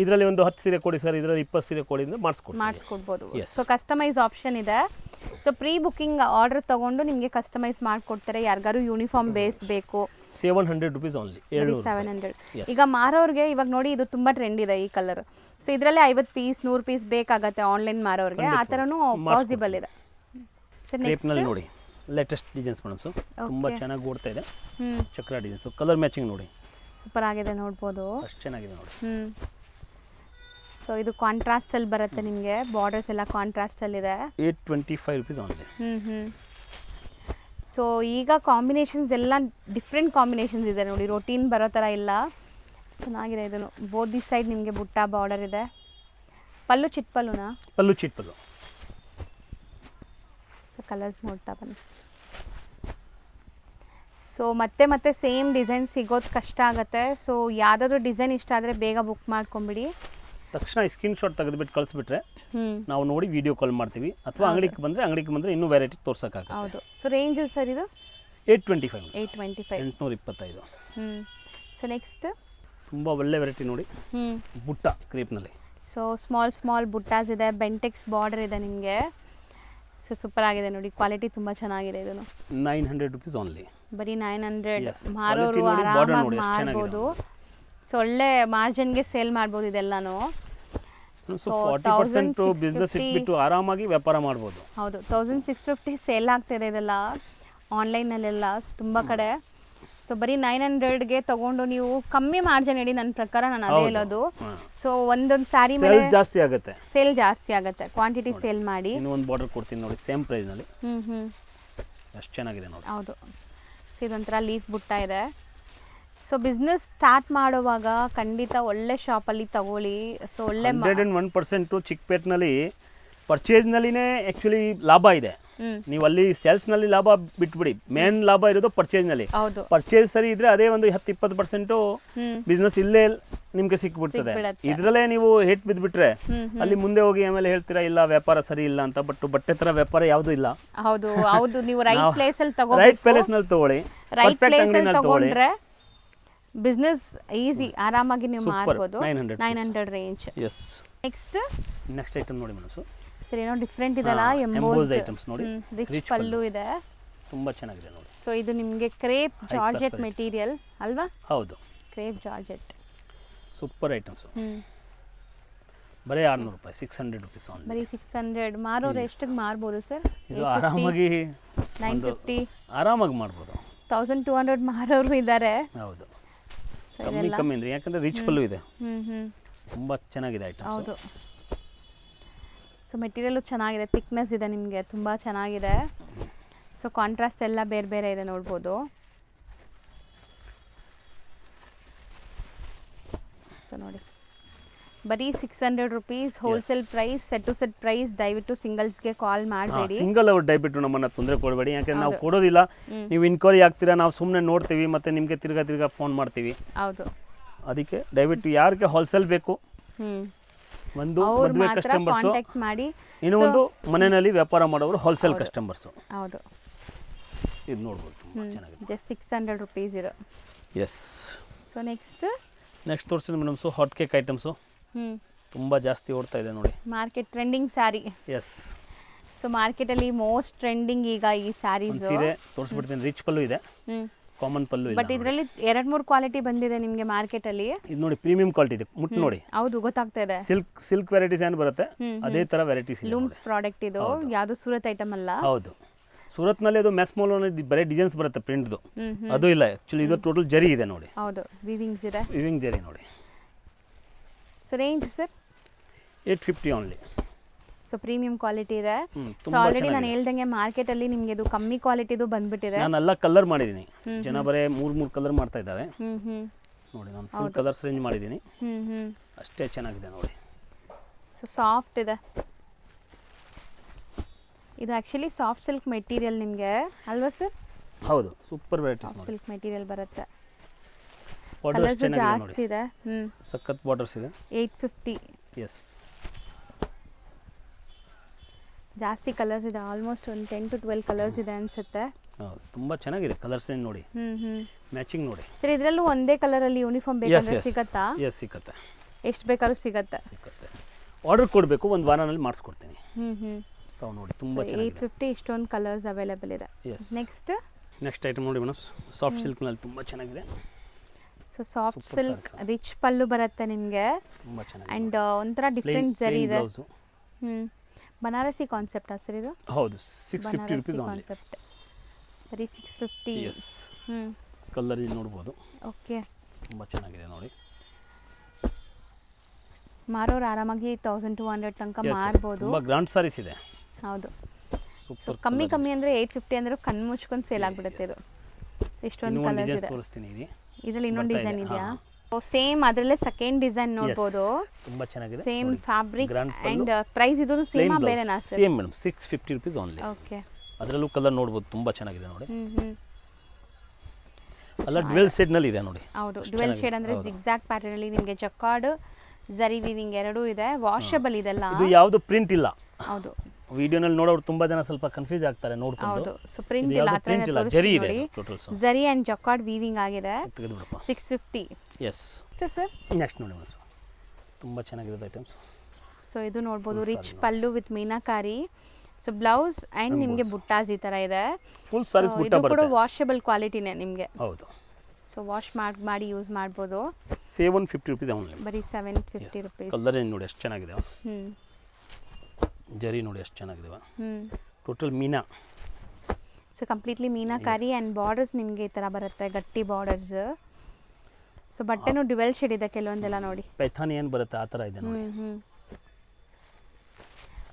ಇದರಲ್ಲಿ ಒಂದು 10 ಸೀರೆ ಕೊಡಿ ಸರ್, ಇದರಲ್ಲಿ 20 ಸೀರೆ ಕೊಡಿ ಅಂದ್ರೆ ಮಾಡಿಸ್ಕೊಡ್ಬೋದು. ಸೊ ಕಸ್ಟಮೈಸ್ ಆಪ್ಷನ್ ಇದೆ. ಸೊ ಪ್ರೀ ಬುಕ್ಕಿಂಗ್ ಆರ್ಡರ್ ತಗೊಂಡು ನಿಮಗೆ ಕಸ್ಟಮೈಸ್ ಮಾಡಿಕೊಡ್ತಾರೆ. ಯಾರಿಗಾರು ಯೂನಿಫಾರ್ಮ್ ಬೇಸ್ಡ್ ಬೇಕು, 700 ರುಪೀಸ್ ಓನ್ಲಿ. 700. ಈಗ ಮಾರೋರಿಗೆ ಇವಾಗ ನೋಡಿ ಇದು ತುಂಬ ಟ್ರೆಂಡ್ ಇದೆ ಈ ಕಲರ್. ಸೊ ಇದರಲ್ಲಿ 50 ಪೀಸ್ 100 ಪೀಸ್ ಬೇಕಾಗತ್ತೆ ಆನ್ಲೈನ್ ಮಾರೋರಿಗೆ, ಆ ಥರನೂ ಪಾಸಿಬಲ್ ಇದೆ. ಸರ್ ನೆಕ್ಸ್ಟ್ ನೋಡಿ ಲೇಟೆಸ್ಟ್ ಡಿಸೈನ್ಸ್ ಮೇಡಮ್, ತುಂಬ ಚೆನ್ನಾಗಿ ಓಡ್ತಾ ಇದೆ. ಚಕ್ರ ಡಿಸೈನ್ಸ್, ಕಲರ್ ಮ್ಯಾಚಿಂಗ್ ನೋಡಿ ಸೂಪರ್ ಆಗಿದೆ, ನೋಡ್ಬೋದು ಅಷ್ಟು ಚೆನ್ನಾಗಿದೆ ನೋಡಿ. ಸೊ ಇದು ಕಾಂಟ್ರಾಸ್ಟಲ್ಲಿ ಬರುತ್ತೆ ನಿಮಗೆ, ಬಾರ್ಡರ್ಸ್ ಎಲ್ಲ ಕಾಂಟ್ರಾಸ್ಟಲ್ಲಿದೆ. 825 ರುಪೀಸ್ ಓನ್ಲಿ. ಸೊ ಈಗ ಕಾಂಬಿನೇಷನ್ಸ್ ಎಲ್ಲ ಡಿಫ್ರೆಂಟ್ ಕಾಂಬಿನೇಷನ್ಸ್ ಇದೆ ನೋಡಿ, ರೊಟೀನ್ ಬರೋ ಥರ ಇಲ್ಲ, ಚೆನ್ನಾಗಿದೆ ಇದನ್ನು. ಬೋತ್ ದಿ ಸೈಡ್ ನಿಮಗೆ ಬುಟ್ಟ ಬಾರ್ಡರ್ ಇದೆ. ಪಲ್ಲು ಚಿಟ್ ಪಲ್ಲುನಾ? ಪಲ್ಲು ಚಿಟ್ ಪಲ್ಲು. ಸೊ ಕಲರ್ಸ್ ನೋಡ್ತಾ ಬನ್ನಿ. ಸೊ ಮತ್ತೆ ಸೇಮ್ ಡಿಸೈನ್ ಸಿಗೋದು ಕಷ್ಟ ಆಗುತ್ತೆ. ಸೊ ಯಾವುದಾದ್ರೂ ಡಿಸೈನ್ ಇಷ್ಟ ಆದರೆ ಬೇಗ ಬುಕ್ ಮಾಡ್ಕೊಂಬಿಡಿ. ತಕ್ಷಣ ಸ್ಕ್ರೀನ್ ಶಾಟ್ ತೆಗೆದುಬಿಟ್ಟು ಕಳಿಸ್ಬಿಟ್ರೆ ನಾವು ನೋಡಿ ವಿಡಿಯೋ ಕಾಲ್ ಮಾಡ್ತೀವಿ, ಅಥವಾ ಅಂಗಡಿಗೆ ಬಂದರೆ ಇನ್ನೂ ವೆರೈಟಿ ತೋರ್ಸೋಕ್ಕಾಗುತ್ತೆ. ಹೌದು. ಸೊ ರೇಂಜ್ ಸರ್ ಇದು 825. 825. ಸೊ ನೆಕ್ಸ್ಟ್ ತುಂಬ ಒಳ್ಳೆ ವೆರೈಟಿ ನೋಡಿ, ಬುಟ್ಟ ಕ್ರೇಪ್ನಲ್ಲಿ. ಸೊ ಸ್ಮಾಲ್ ಬುಟ್ಟಾಸ್ ಇದೆ, ಬೆಂಟೆಕ್ಸ್ ಬಾರ್ಡರ್ ಇದೆ ನಿಮಗೆ. ಸೊ ಸೂಪರ್ ಆಗಿದೆ ನೋಡಿ, ಕ್ವಾಲಿಟಿ ತುಂಬ ಚೆನ್ನಾಗಿದೆ. ಇದನ್ನು 900 rupees ಓನ್ಲಿ. ಬರೀ 900. ಮಾರೋರು ಆರಾಮಾಗಿ ಮಾಡ್ಬೋದು. ಸೊ ಒಳ್ಳೆ ಮಾರ್ಜಿನ್ಗೆ ಸೇಲ್ ಮಾಡ್ಬೋದು ಇದೆಲ್ಲನೂ. ಸೊ 40% ಬಿಸ್ನೆಸ್ ಇಟ್ಬಿಟ್ಟು ಆರಾಮಾಗಿ ವ್ಯಾಪಾರ ಮಾಡ್ಬೋದು. ಹೌದು, 1650 ಸೇಲ್ ಆಗ್ತಿದೆ ಇದೆಲ್ಲ ಆನ್ಲೈನಲ್ಲೆಲ್ಲ ತುಂಬ ಕಡೆ. ಸೊ ಬರೀ 900ಗೆ ತೊಗೊಂಡು ನೀವು ಕಮ್ಮಿ ಮಾರ್ಜಿನ್ ಇಡಿ, ನನ್ನ ಪ್ರಕಾರ ನಾನು ಅದೇ ಹೇಳೋದು. ಸೊ ಒಂದೊಂದು ಸ್ಯಾರಿ ಮೇಲೆ ಜಾಸ್ತಿ ಆಗುತ್ತೆ, ಸೇಲ್ ಜಾಸ್ತಿ ಆಗುತ್ತೆ, ಕ್ವಾಂಟಿಟಿ ಸೇಲ್ ಮಾಡಿ. ಇನ್ನೂ ಒಂದು ಬಾರ್ಡರ್ ಕೊಡ್ತೀನಿ ನೋಡಿ, ಸೇಮ್ ಪ್ರೈಸ್ನಲ್ಲಿ. ಎಷ್ಟು ಚೆನ್ನಾಗಿದೆ ನೋಡಿ. ಹೌದು. ಸೊ ಇದೊಂಥರ ಲೀಫ್ ಬುಟ್ಟ ಇದೆ. ಸೊ ಬಿಸ್ನೆಸ್ ಸ್ಟಾರ್ಟ್ ಮಾಡುವಾಗ ಖಂಡಿತ ಒಳ್ಳೆ ಶಾಪಲ್ಲಿ ತಗೊಳ್ಳಿ. ಸೊ ಒಳ್ಳೆ 101% ಚಿಕ್ಕಪೇಟ್ನಲ್ಲಿ ಪರ್ಚೇಸ್ನಲ್ಲಿನೇ ಆ್ಯಕ್ಚುಲಿ ಲಾಭ ಇದೆ. ನೀವು ಅಲ್ಲಿ ಸೇಲ್ಸ್ನಲ್ಲಿ ಲಾಭ ಬಿಟ್ಬಿಡಿ, ಮೇನ್ ಲಾಭ ಇರೋದು ಪರ್ಚೇಸ್ನಲ್ಲಿ. ಹೌದು. ಪರ್ಚೇಸ್ ಸರಿ ಇದ್ರೆ ಅದೇ ಒಂದು 10-20% ಬಿಸ್ನೆಸ್ ಇಲ್ಲೇ ನಿಮ್ಗೆ ಸಿಕ್ಬಿಡ್ತದೆ. ಇದ್ರಲ್ಲೇ ನೀವು ಹೇಟ್ ಬಿದ್ಬಿಟ್ರೆ ಅಲ್ಲಿ ಮುಂದೆ ಹೋಗಿ ಆಮೇಲೆ ಹೇಳ್ತೀರಾ ಇಲ್ಲ ವ್ಯಾಪಾರ ಸರಿ ಇಲ್ಲ ಅಂತ. ಬಟ್ ಬಟ್ಟೆ ತರ ವ್ಯಾಪಾರ ಯಾವುದು ಇಲ್ಲ. ಹೌದು ಹೌದು, ನೀವು ರೈಟ್ ಪ್ಲೇಸ್ ಅಲ್ಲಿ ತಗೋ, ರೈಟ್ ಪ್ಲೇಸ್ ನಲ್ಲಿ ತಗೊಳ್ಳಿ, ರೈಟ್ ಪ್ಲೇಸ್ ಅಲ್ಲಿ ತಗೊಂಡ್ರೆ ಬಿಸ್ನೆಸ್ ಈಸಿ, ಆರಾಮಾಗಿ ನೀವು ಮಾಡ್ಬೋದು. 900 ರೇಂಜ್. ಎಸ್. ನೆಕ್ಸ್ಟ್ ಐಟಮ್ ನೋಡಿ ಮನಸ್ಸು. ಸರಿ, ಏನೋ ಡಿಫ್ರೆಂಟ್ ಇದೆಲ್ಲ, ಎಂಬೋಸ್ಡ್ ಐಟಮ್ಸ್ ನೋಡಿ, ರಿಚ್ ಪಲ್ಲು ಇದೆ, ತುಂಬಾ ಚೆನ್ನಾಗಿದೆ ನೋಡಿ. ಸೊ ಇದು ನಿಮಗೆ ಕ್ರೇಪ್ ಜಾರ್ಜೆಟ್ ಮೆಟೀರಿಯಲ್ ಅಲ್ವಾ? ಹೌದು, ಕ್ರೇಪ್ ಜಾರ್ಜೆಟ್. Super items. ಬರೀ 600 ರೂಪಾಯಿ, 600 rupees ಓನ್ಲಿ. ಬರೀ 600. ಮಾರೋರು ಎಷ್ಟಿಗೆ ಮಾರ್ಬೋದು ಸರ್? ಇದು ಆರಾಮಾಗಿ 950 ಆರಾಮಾಗಿ ಮಾಡ್ಬೋದು. 1200 ಮಾರೋರು ಇದ್ದಾರೆ. ಹೌದು, ಕಮ್ಮಿ ಅಂದ್ರೆ ಯಾಕಂದ್ರೆ ರಿಚ್ ಪಲ್ಲು ಇದೆ, ತುಂಬಾ ಚೆನ್ನಾಗಿದೆ ಐಟಮ್. ಹೌದು. ಸೊ ಮೆಟೀರಿಯಲು ಚೆನ್ನಾಗಿದೆ, ಥಿಕ್ನೆಸ್ ಇದೆ ನಿಮಗೆ, ತುಂಬ ಚೆನ್ನಾಗಿದೆ. ಸೊ ಕಾಂಟ್ರಾಸ್ಟ್ ಎಲ್ಲ ಬೇರೆ ಬೇರೆ ಇದೆ ನೋಡ್ಬೋದು. ಸೊ ನೋಡಿ, ಬರೀ 600 rupees wholesale price, set to set price. ದಯವಿಟ್ಟು ಸಿಂಗಲ್ಸ್ಗೆ ಕಾಲ್ ಮಾಡಬೇಡಿ. ಸಿಂಗಲ್ ಅವ್ರು ದಯವಿಟ್ಟು ನಮ್ಮನ್ನ ತೊಂದರೆ ಕೊಡಬೇಡಿ, ಯಾಕಂದ್ರೆ ನಾವು ಕೊಡೋದಿಲ್ಲ. ನೀವು ಇನ್ಕ್ವೈರಿ ಆಗ್ತೀರಾ, ನಾವು ಸುಮ್ಮನೆ ನೋಡ್ತೀವಿ, ಮತ್ತೆ ನಿಮಗೆ ತಿರ್ಗಾ ಫೋನ್ ಮಾಡ್ತೀವಿ. ಹೌದು, ಅದಕ್ಕೆ ದಯವಿಟ್ಟು ಯಾರಿಗೆ ಹೋಲ್ಸೇಲ್ ಬೇಕು, ಒಂದು ಮದುವೆ ಕಸ್ಟಮರ್ಸ್ ಕಾಂಟ್ಯಾಕ್ಟ್ ಮಾಡಿ. ಇನ್ನು ಒಂದು ಮನೆಯಲ್ಲಿ ವ್ಯಾಪಾರ ಮಾಡೋರು ಹೋಲ್ಸೇಲ್ ಕಸ್ಟಮರ್ಸ್. ಹೌದು, ಇದು ನೋಡ್ಬೋದು, ತುಂಬಾ ಚೆನ್ನಾಗಿದೆ. ಜಸ್ಟ್ 600 rupees ಇದು. ಎಸ್. ಸೊ ನೆಕ್ಸ್ಟ್ ತೋರಿಸಿದ madam, so hot cake items ತುಂಬ ಜಾಸ್ತಿ ಓಡ್ತಾ ಇದೆ ನೋಡಿ, market trending sari. Yes. So ಮಾರ್ಕೆಟಲ್ಲಿ ಮೋಸ್ಟ್ ಟ್ರೆಂಡಿಂಗ್ ಈಗ ಈ ಸ್ಯಾರೀಸ್. ಸೀರೆ ತೋರಿಸ್ಬಿಡ್ತೀನಿ, ರಿಚ್ ಪಲ್ಲು ಇದೆ, ಕಾಮನ್ ಪಲ್ಲು ಇಲ್ಲ. ಬಟ್ ಇದರಲ್ಲಿ 2-3 ಕ್ವಾಲಿಟಿ ಬಂದಿದೆ ನಿಮಗೆ ಮಾರ್ಕೆಟಲ್ಲಿ. ಇದು ನೋಡಿ, ಪ್ರೀಮಿಯಂ ಕ್ವಾಲಿಟಿ ಇದೆ, ಮುಟ್ಟು ನೋಡಿ. ಹೌದು, ಗೊತ್ತಾಗ್ತಾ ಇದೆ. ಸಿಲ್ಕ್ ವೆರೈಟೀಸ್ ಏನು ಬರುತ್ತೆ ಅದೇ ತರ ವೆರೈಟೀಸ್ ಇದೆ. ಲೂಮ್ಸ್ ಪ್ರಾಡಕ್ಟ್ ಇದು, ಯಾವುದು ಸೂರತ್ ಐಟಮ್ ಅಲ್ಲ. ಹೌದು, ಸೂರತ್ನಲ್ಲಿ ಅದು ಮೆಸ್ ಮಾಲ್ ಬರೀ ಡಿಸೈನ್ಸ್ ಬರುತ್ತೆ ಪ್ರಿಂಟ್ದು, ಅದು ಇಲ್ಲ. ಆಕ್ಚುಲಿ ಇದು ಟೋಟಲ್ ಜರಿ ಇದೆ ನೋಡಿ. ಹೌದು, ವಿವಿಂಗ್ಸ್ ಇದೆ, ವಿವಿಂಗ್ ಜರಿ ನೋಡಿ. So range sir 850 only. So premium quality ಇದೆ. ಸೊ ಆಲ್ರೆಡಿ ನಾನು ಹೇಳ್ದಂಗೆ ಮಾರ್ಕೆಟಲ್ಲಿ ನಿಮಗೆ ಇದು ಕಮ್ಮಿ ಕ್ವಾಲಿಟಿದು ಬಂದ್ಬಿಟ್ಟಿದೆ. ನಾನೆಲ್ಲ ಕಲರ್ ಮಾಡಿದ್ದೀನಿ, ಜನ ಬರೇ 3 ಕಲರ್ ಮಾಡ್ತಾ ಇದ್ದಾರೆ ನೋಡಿ. ನಾನು ಫುಲ್ ಕಲರ್ಸ್ ರೇಂಜ್ ಮಾಡಿದ್ದೀನಿ, ಅಷ್ಟೇ ಚೆನ್ನಾಗಿದೆ ನೋಡಿ. ಸೊ ಸಾಫ್ಟ್ ಇದೆ ಇದು, ಆ್ಯಕ್ಚುಲಿ ಸಾಫ್ಟ್ ಸಿಲ್ಕ್ ಮೆಟೀರಿಯಲ್ ನಿಮಗೆ ಅಲ್ವಾ ಸರ್? ಹೌದು, super varieties soft silk material ಬರುತ್ತೆ. ಬಾರ್ಡರ್ಸ್ ಜಾಸ್ತಿ ಇದೆ, ಸಖತ್ ಬಾರ್ಡರ್ಸ್ ಇದೆ. 850. ಎಸ್. ಜಾಸ್ತಿ ಕಲರ್ಸ್ ಇದೆ, ಆಲ್ಮೋಸ್ಟ್ ಒಂದು 10 to 12 ಕಲರ್ಸ್ ಇದೆ ಅನ್ಸುತ್ತೆ. ಹೌದು, ತುಂಬಾ ಚೆನ್ನಾಗಿದೆ ಕಲರ್ಸ್ ನೋಡಿ, ಮ್ಯಾಚಿಂಗ್ ನೋಡಿ. ಸರ್ ಇದರಲ್ಲೂ ಒಂದೇ ಕಲರಲ್ಲಿ ಯೂನಿಫಾರ್ಮ್ ಬೇಕಂದ್ರೆ ಸಿಗುತ್ತಾ? ಎಸ್, ಸಿಗುತ್ತೆ, ಎಷ್ಟು ಬೇಕಾದ್ರೂ ಸಿಗುತ್ತೆ. ಆರ್ಡರ್ ಕೊಡಬೇಕು, ಒಂದು ವಾರನಲ್ಲಿ ಮಾಡಿಸ್ಕೊಡ್ತೀನಿ. ತಾವು ನೋಡಿ, ತುಂಬಾ ಚೆನ್ನಾಗಿದೆ. 850 ಇಷ್ಟೊಂದು ಕಲರ್ಸ್ ಅವೈಲೇಬಲ್ ಇದೆ. ನೆಕ್ಸ್ಟ್ ಐಟಮ್ ನೋಡಿ ಮೇಡಮ್, ಸಾಫ್ಟ್ ಸಿಲ್ಕ್ನಲ್ಲಿ ತುಂಬ ಚೆನ್ನಾಗಿದೆ. So soft silk rich pallu ಬರುತ್ತೆ ನಿಮಗೆ, ತುಂಬ ಚೆನ್ನಾಗಿದೆ. ಆ್ಯಂಡ್ ಒಂಥರ ಡಿಫ್ರೆಂಟ್ ಜರಿ ಇದೆ. ಬನಾರಸಿ ಕಾನ್ಸೆಪ್ಟ್ ಸರ್ ಇದು? ಹೌದು, 650 rupees ಓನ್ಲಿ. ಕಾನ್ಸೆಪ್ಟ್ ಬರೀ 650. ಎಸ್. ಕಲರ್ ಇಲ್ಲಿ ನೋಡ್ಬೋದು. ಓಕೆ, ತುಂಬ ಚೆನ್ನಾಗಿದೆ ನೋಡಿ. ಮಾರೋರು ಆರಾಮಾಗಿ 1200 ತನಕ ಮಾರ್ಬೋದು. ತುಂಬ ಗ್ರ್ಯಾಂಡ್ ಸಾರೀಸ್ ಇದೆ. ಹೌದು. ಸೂಪರ್ ಕಮ್ಮಿ ಅಂದರೆ 850 ಅಂದರೆ ಕಣ್ಣು ಮುಚ್ಕೊಂಡು ಸೇಲ್ ಆಗಿಬಿಡುತ್ತೆ ಇದು. ಸೊ ಇಷ್ಟೊಂದು ಕಲರ್ ಡಿಸೈನ್ಸ್ ಇದೆ. ತೋರಿಸ್ತೀನಿ ಇಲ್ಲಿ. ಇದರಲ್ಲಿ ಇನ್ನೊಂದು ಡಿಸೈನ್ ಇದೆಯಾ? ಸೇಮ್ ಅದರಲ್ಲೇ ಸೆಕೆಂಡ್ ಡಿಸೈನ್ ನೋಡ್ಬೋದು. ತುಂಬಾ ಚೆನ್ನಾಗಿದೆ. ಸೇಮ್ ಫ್ಯಾಬ್ರಿಕ್ ಅಂಡ್ ಪ್ರೈಸ್ ಇದು ಸೇಮ್ ಬೇರೆನಾ sir? Same madam, 650 rupees only. Okay. ಅದರಲ್ಲೂ ಕಲರ್ ನೋಡ್ಬೋದು, ತುಂಬಾ ಚೆನ್ನಾಗಿದೆ ನೋಡಿ. ಅಲ್ಲ ಡ್ಯುವೆಲ್ ಶೇಡ್ ನಲ್ಲಿ ಇದೆ ನೋಡಿ. ಹೌದು, ಡ್ಯುವೆಲ್ ಶೇಡ್ ಅಂದ್ರೆ ಜಿಗ್ಜಾಗ್ ಪ್ಯಾಟರ್ನ್ ಅಲ್ಲಿ ನಿಮಗೆ ಜಕಾರ್ಡ್ ಜರಿ ವೀವಿಂಗ್ ಎರಡೂ ಇದೆ. ವಾಷಬಲ್ ಇದೆಲ್ಲ. ಇದು ಯಾವುದು ಪ್ರಿಂಟ್ ಇಲ್ಲ. ಹೌದು, ವಿಡಿಯೋನಲ್ಲಿ ನೋಡೋರು ತುಂಬಾ ಜನ ಸ್ವಲ್ಪ ಕನ್ಫ್ಯೂಸ್ ಆಗ್ತಾರೆ ನೋಡ್ಕೊಂಡು. ಹೌದು, ಸೊ ಪ್ರಿಂಟ್ ಇಲ್ಲ, ಆ ಪ್ರಿಂಟ್ ಇಲ್ಲ, ಜರಿ ಇದೆ ಟೋಟಲ್. ಜರಿ ಅಂಡ್ ಜಕಾರ್ಡ್ ವೀವಿಂಗ್ ಆಗಿದೆ. 650. ಎಸ್ ಸರ್ ನೆಕ್ಸ್ಟ್ ನೋಡಿ ಮೇಡಮ್, ತುಂಬಾ ಚೆನ್ನಾಗಿದೆ ಐಟಮ್ಸ್. ಸೊ ಇದು ನೋಡ್ಬೋದು, rich pallu with meenakari. So blouse and ನಿಮಗೆ ಬುಟ್ಟಾಸ್ ಈ ತರ ಇದೆ. ಫುಲ್ ಸಾರೀಸ್ ಬುಟ್ಟ ಇದು ಕೂಡ ಬರುತ್ತೆ. ವಾಷಬಲ್ ಕ್ವಾಲಿಟಿನೇ ನಿಮಗೆ. ಹೌದು. ಸೊ ವಾಶ್ ಮಾಡಿ ಯೂಸ್ ಮಾಡ್ಬೋದು. 750 rupees ಓನ್ಲಿ. ಬರೀ 750 rupees. ಕಲರ್ ಏನು ನೋಡಿ ಎಷ್ಟು ಚೆನ್ನಾಗಿದೆ. ಜರಿ ನೋಡಿ ಎಷ್ಟು ಚೆನ್ನಾಗಿದೆ. Total Meena. So completely meenakari and borders ನಿಮಗೆ ಈ ತರ ಬರುತ್ತೆ, ಗಟ್ಟಿ ಬಾರ್ಡರ್ಸ್. ಸೊ ಬಟ್ಟೆನೂ ಡ್ಯುವೆಲ್ ಶೇಡ್ ಇದೆ ಕೆಲವೊಂದೆಲ್ಲ ನೋಡಿ. ಪೈಥಾನಿ ಏನು ಬರುತ್ತೆ ಆ ಥರ ಇದೆ ನೋಡಿ.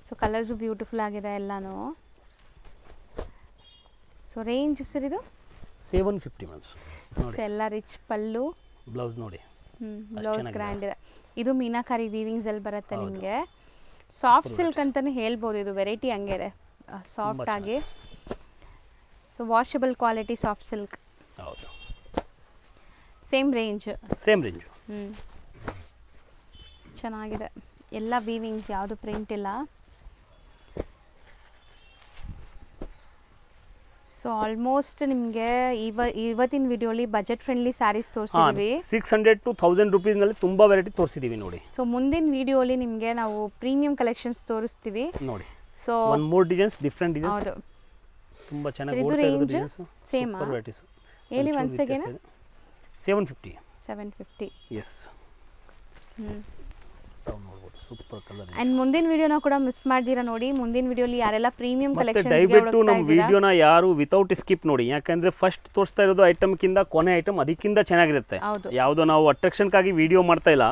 ಸೊ ಕಲರ್ಸು ಬ್ಯೂಟಿಫುಲ್ ಆಗಿದೆ ಎಲ್ಲಾನು. ಸೊ ರೇಂಜ್ ಸರ್ ಇದು 750 ಮೇಡಮ್ ನೋಡಿ. ಎಲ್ಲ ರಿಚ್ ಪಲ್ಲು, ಬ್ಲೌಸ್ ನೋಡಿ. ಬ್ಲೌಸ್ ಗ್ರ್ಯಾಂಡ್ ಇದೆ. ಇದು ಮೀನಾಕಾರಿ ವೀವಿಂಗ್ಸ್ ಅಲ್ಲಿ ಬರುತ್ತೆ ನಿಮಗೆ. ಸಾಫ್ಟ್ ಸಿಲ್ಕ್ ಅಂತಾನೆ ಹೇಳ್ಬೋದು, ಇದು ವೆರೈಟಿ ಹಂಗೆ ಇದೆ, ಸಾಫ್ಟ್ ಆಗಿ. So washable quality soft silk. ಹೌದು. Same range. ಚೆನ್ನಾಗಿದೆ. ಎಲ್ಲ ವೀವಿಂಗ್ಸ್, ಯಾವುದು ಪ್ರಿಂಟ್ ಇಲ್ಲ. ಸೊ ಆಲ್ಮೋಸ್ಟ್ ನಿಮಗೆ ಇವತ್ತಿನ ವಿಡಿಯೋಲಿ budget friendly saris ತೋರಿಸಿದ್ವಿ. 600 to 1000 rupees ನಲ್ಲಿ ತುಂಬಾ ವೆರೈಟಿ ತೋರಿಸಿದೀವಿ ನೋಡಿ. ಸೊ ಮುಂದಿನ ವಿಡಿಯೋಲಿ ನಿಮಗೆ ನಾವು ಪ್ರೀಮಿಯಂ ಕಲೆಕ್ಷನ್ಸ್ ತೋರಿಸ್ತೀವಿ ನೋಡಿ. So one more designs, different designs. ಹೌದು, ತುಂಬಾ ಚೆನ್ನಾಗಿ ಓಡ್ತಾ ಇರೋ ಡಿಸೈನ್ಸ್. Same varieties. ಹೇಳಿ once again. 750. Yes. Super colour. And ಮುಂದಿನ ವಿಡಿಯೋನ ಕೂಡ ಮಿಸ್ ಮಾಡ್ದಿರಾ ನೋಡಿ. ಮುಂದಿನ ವಿಡಿಯೋಲಿ ಯಾರೆಲ್ಲ ಪ್ರೀಮಿಯಂ ಕಲೆಕ್ಷನ್ ದಯವಿಟ್ಟು ನಮ್ಮ ವಿಡಿಯೋನ ಯಾರು ವಿತೌಟ್ ಸ್ಕಿಪ್ ನೋಡಿ. ಯಾಕಂದ್ರೆ ಫಸ್ಟ್ ತೋರಿಸ್ತಾ ಇರೋದು ಐಟಮ್ ಕಿಂತ ಕೊನೆ ಐಟಮ್ ಅದಕ್ಕಿಂತ ಚೆನ್ನಾಗಿರುತ್ತೆ. ಯಾವುದೋ ನಾವು ಅಟ್ರಾಕ್ಷನ್ಗಾಗಿ ವಿಡಿಯೋ ಮಾಡ್ತಾ ಇಲ್ಲ,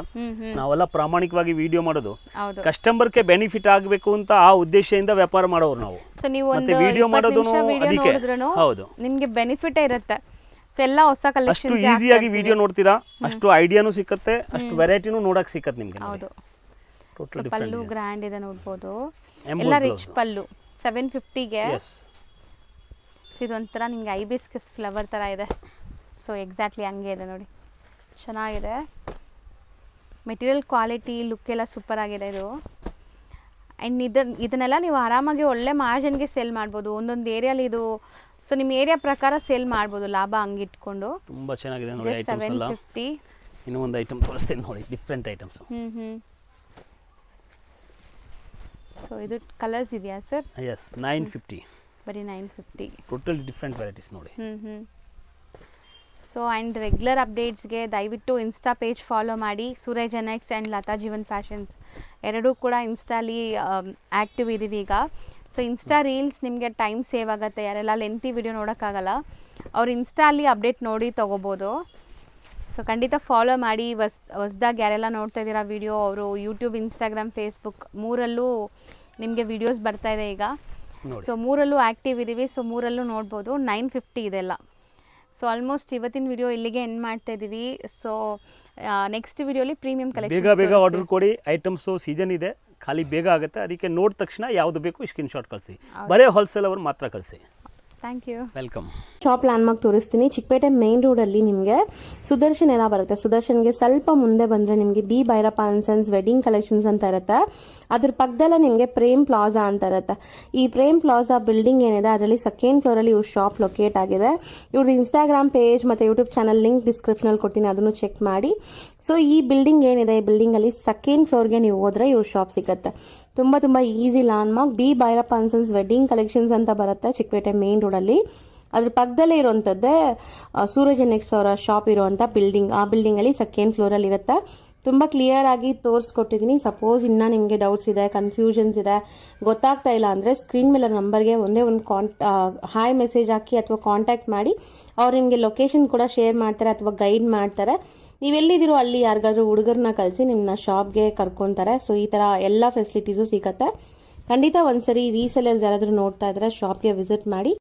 ನಾವೆಲ್ಲ ಪ್ರಾಮಾಣಿಕವಾಗಿ ವಿಡಿಯೋ ಮಾಡೋದು. ಕಸ್ಟಮರ್ಗೆ ಬೆನಿಫಿಟ್ ಆಗಬೇಕು ಅಂತ ಆ ಉದ್ದೇಶದಿಂದ ವ್ಯಾಪಾರ ಮಾಡೋರು ನಾವು. ಸೊ ನೀವು ಮತ್ತೆ ವಿಡಿಯೋ ಮಾಡೋದು ಅದಕ್ಕೆ. ಹೌದು, ನಿಮಗೆ ಬೆನಿಫಿಟ್ ಇರುತ್ತೆ. ಸೊ ಎಲ್ಲ ಹೊಸ ಕಲೆಕ್ಷನ್. ಅಷ್ಟು ಈಸಿಯಾಗಿ ವಿಡಿಯೋ ನೋಡ್ತೀರಾ, ಅಷ್ಟು ಐಡಿಯಾನು ಸಿಕ್ಕತ್ತೆ, ಅಷ್ಟು ವೆರೈಟಿನೂ ನೋಡಕ್ ಸಿಕ್ಕತ್ತೆ ನಿಮಗೆ. ಹೌದು. ಪಲ್ಲು ಗ್ರ್ಯಾಂಡ್ ಇದೆ ನೋಡ್ಬೋದು, ಎಲ್ಲ ರಿಚ್ ಪಲ್ಲು. 750ಗೆ. ಸೊ ಇದೊಂಥರ ನಿಮಗೆ ಐಬಿಸ್ಕಸ್ ಫ್ಲವರ್ ಥರ ಇದೆ. ಸೊ ಎಕ್ಸಾಕ್ಟ್ಲಿ ಹಂಗೆ ಇದೆ ನೋಡಿ, ಚೆನ್ನಾಗಿದೆ. ಮೆಟೀರಿಯಲ್ ಕ್ವಾಲಿಟಿ, ಲುಕ್ ಎಲ್ಲ ಸೂಪರ್ ಆಗಿದೆ ಇದು. ಆ್ಯಂಡ್ ಇದನ್ನೆಲ್ಲ ನೀವು ಆರಾಮಾಗಿ ಒಳ್ಳೆ ಮಾರ್ಜಿನ್ಗೆ ಸೇಲ್ ಮಾಡ್ಬೋದು ಒಂದೊಂದು ಏರಿಯಾಲಿ ಇದು. ಸೊ ನಿಮ್ಮ ಏರಿಯಾ ಪ್ರಕಾರ ಸೇಲ್ ಮಾಡ್ಬೋದು, ಲಾಭ ಹಂಗಿಟ್ಕೊಂಡು. ತುಂಬಾ ಚೆನ್ನಾಗಿದೆ ನೋಡಿ ಐಟಮ್ಸ್ ಎಲ್ಲ. 750. ಇನ್ನೂ ಒಂದು ಐಟಮ್ ತೋರಿಸ್ತೀನಿ ನೋಡಿ, ಡಿಫ್ರೆಂಟ್ ಐಟಮ್ಸ್. ಸೊ ಇದು ಕಲರ್ಸ್ ಇದೆಯಾ ಸರ್? ಎಸ್, 950. ಬರೀ 950. ಟೋಟಲ್ ಡಿಫ್ರೆಂಟ್ ವೆರೈಟೀಸ್ ನೋಡಿ. ಸೊ ಆ್ಯಂಡ್ ರೆಗ್ಯುಲರ್ ಅಪ್ಡೇಟ್ಸ್ಗೆ ದಯವಿಟ್ಟು ಇನ್ಸ್ಟಾ ಪೇಜ್ ಫಾಲೋ ಮಾಡಿ. Suraj NX and Lata Jeevan fashions ಎರಡೂ ಕೂಡ ಇನ್ಸ್ಟಾಲಿ ಆ್ಯಕ್ಟಿವ್ ಇದ್ದೀವಿ ಈಗ. ಸೊ ಇನ್ಸ್ಟಾ ರೀಲ್ಸ್ ನಿಮಗೆ ಟೈಮ್ ಸೇವ್ ಆಗುತ್ತೆ. ಯಾರೆಲ್ಲ ಲೆಂತಿ ವಿಡಿಯೋ ನೋಡೋಕ್ಕಾಗಲ್ಲ ಅವ್ರು ಇನ್ಸ್ಟಾಲಿ ಅಪ್ಡೇಟ್ ನೋಡಿ ತೊಗೋಬೋದು. ಸೊ ಖಂಡಿತ ಫಾಲೋ ಮಾಡಿ. ಹೊಸ್ದಾಗಿ ಯಾರೆಲ್ಲ ನೋಡ್ತಾ ಇದ್ದೀರಾ ವಿಡಿಯೋ, ಅವರು ಯೂಟ್ಯೂಬ್, ಇನ್ಸ್ಟಾಗ್ರಾಮ್, ಫೇಸ್ಬುಕ್ ಮೂರಲ್ಲೂ ನಿಮಗೆ ವಿಡಿಯೋಸ್ ಬರ್ತಾ ಇದೆ ಈಗ. ಸೊ ಮೂರಲ್ಲೂ ಆ್ಯಕ್ಟಿವ್ ಇದ್ದೀವಿ. ಸೊ ಮೂರಲ್ಲೂ ನೋಡ್ಬೋದು. 950 ಇದೆಲ್ಲ. ಸೊ ಆಲ್ಮೋಸ್ಟ್ ಇವತ್ತಿನ ವಿಡಿಯೋ ಇಲ್ಲಿಗೆ ಎಂಡ್ ಮಾಡ್ತಾ ಇದ್ದೀವಿ. ಸೊ ನೆಕ್ಸ್ಟ್ ವಿಡಿಯೋಲಿ ಪ್ರೀಮಿಯಂ ಕಲೆಕ್ಷನ್. ಬೇಗ ಆರ್ಡರ್ ಕೊಡಿ. ಐಟಮ್ಸು ಸೀಸನ್ ಇದೆ, ಖಾಲಿ ಬೇಗ ಆಗುತ್ತೆ. ಅದಕ್ಕೆ ನೋಡಿದ ತಕ್ಷಣ ಯಾವುದು ಬೇಕು ಸ್ಕ್ರೀನ್ ಶಾಟ್ ಕಳಿಸಿ. ಬರೀ ಹೋಲ್ಸೇಲ್ ಅವರು ಮಾತ್ರ ಕಳಿಸಿ. Thank you. Welcome. Shop landmark ತೋರಿಸ್ತೀನಿ. ಚಿಕ್ಕಪೇಟೆ ಮೇನ್ ರೋಡಲ್ಲಿ ನಿಮಗೆ ಸುದರ್ಶನ್ ಎಲ್ಲ ಬರುತ್ತೆ. ಸುದರ್ಶನ್ಗೆ ಸ್ವಲ್ಪ ಮುಂದೆ ಬಂದರೆ ನಿಮಗೆ B Bhyrappa and sons wedding collections ಅಂತ ಇರುತ್ತೆ. ಅದ್ರ ಪಕ್ಕದಲ್ಲೇ ನಿಮಗೆ ಪ್ರೇಮ್ ಪ್ಲಾಜಾ ಅಂತ ಇರುತ್ತೆ. ಈ ಪ್ರೇಮ್ ಪ್ಲಾಜಾ ಬಿಲ್ಡಿಂಗ್ ಏನಿದೆ ಅದರಲ್ಲಿ ಸೆಕೆಂಡ್ ಫ್ಲೋರಲ್ಲಿ ಇವ್ರ ಶಾಪ್ ಲೊಕೇಟ್ ಆಗಿದೆ. ಇವ್ರದ್ದು ಇನ್ಸ್ಟಾಗ್ರಾಮ್ ಪೇಜ್ ಮತ್ತು ಯೂಟ್ಯೂಬ್ ಚಾನಲ್ ಲಿಂಕ್ ಡಿಸ್ಕ್ರಿಪ್ಷನಲ್ಲಿ ಕೊಡ್ತೀನಿ, ಅದನ್ನು ಚೆಕ್ ಮಾಡಿ. ಸೊ ಈ ಬಿಲ್ಡಿಂಗ್ ಏನಿದೆ, ಈ ಬಿಲ್ಡಿಂಗಲ್ಲಿ ಸೆಕೆಂಡ್ ಫ್ಲೋರ್ಗೆ ನೀವು ಹೋದರೆ ಇವ್ರ ಶಾಪ್ ಸಿಗುತ್ತೆ. ತುಂಬ easy landmark. B Bhyrappa and sons wedding collections ಅಂತ ಬರುತ್ತೆ ಚಿಕ್ಕಪೇಟೆ ಮೇನ್ ರೋಡಲ್ಲಿ. ಅದ್ರ ಪಕ್ಕದಲ್ಲೇ ಇರುವಂಥದ್ದೇ ಸೂರಜ್ ಎನ್ಎಕ್ಸ್ ಅವರ ಶಾಪ್ ಇರುವಂಥ ಬಿಲ್ಡಿಂಗ್. ಆ ಬಿಲ್ಡಿಂಗಲ್ಲಿ ಸೆಕೆಂಡ್ ಫ್ಲೋರಲ್ಲಿ ಇರುತ್ತೆ. ತುಂಬ ಕ್ಲಿಯರ್ ಆಗಿ ತೋರಿಸ್ಕೊಟ್ಟಿದ್ದೀನಿ. ಸಪೋಸ್ ಇನ್ನೂ ನಿಮಗೆ ಡೌಟ್ಸ್ ಇದೆ, ಕನ್ಫ್ಯೂಷನ್ಸ್ ಇದೆ, ಗೊತ್ತಾಗ್ತಾ ಇಲ್ಲ ಅಂದರೆ ಸ್ಕ್ರೀನ್ ಮೇಲೆ ನಂಬರ್ಗೆ ಒಂದೇ ಒಂದು ಹಾಯ್ ಮೆಸೇಜ್ ಹಾಕಿ ಅಥವಾ ಕಾಂಟ್ಯಾಕ್ಟ್ ಮಾಡಿ. ಅವ್ರು ನಿಮಗೆ ಲೊಕೇಶನ್ ಕೂಡ ಶೇರ್ ಮಾಡ್ತಾರೆ ಅಥವಾ ಗೈಡ್ ಮಾಡ್ತಾರೆ. ನೀವೆಲ್ಲಿದ್ದೀರೋ ಅಲ್ಲಿ ಯಾರಿಗಾದ್ರೂ ಹುಡುಗರನ್ನ ಕಳಿಸಿ ನಿಮ್ಮನ್ನ ಶಾಪ್ಗೆ ಕರ್ಕೊತಾರೆ. ಸೊ ಈ ಥರ ಎಲ್ಲ ಫೆಸಿಲಿಟೀಸು ಸಿಗುತ್ತೆ. ಖಂಡಿತ ಒಂದ್ಸರಿ ರೀಸೆಲರ್ಸ್ ಯಾರಾದರೂ ನೋಡ್ತಾ ಇದ್ರೆ ಶಾಪ್ಗೆ ವಿಸಿಟ್ ಮಾಡಿ.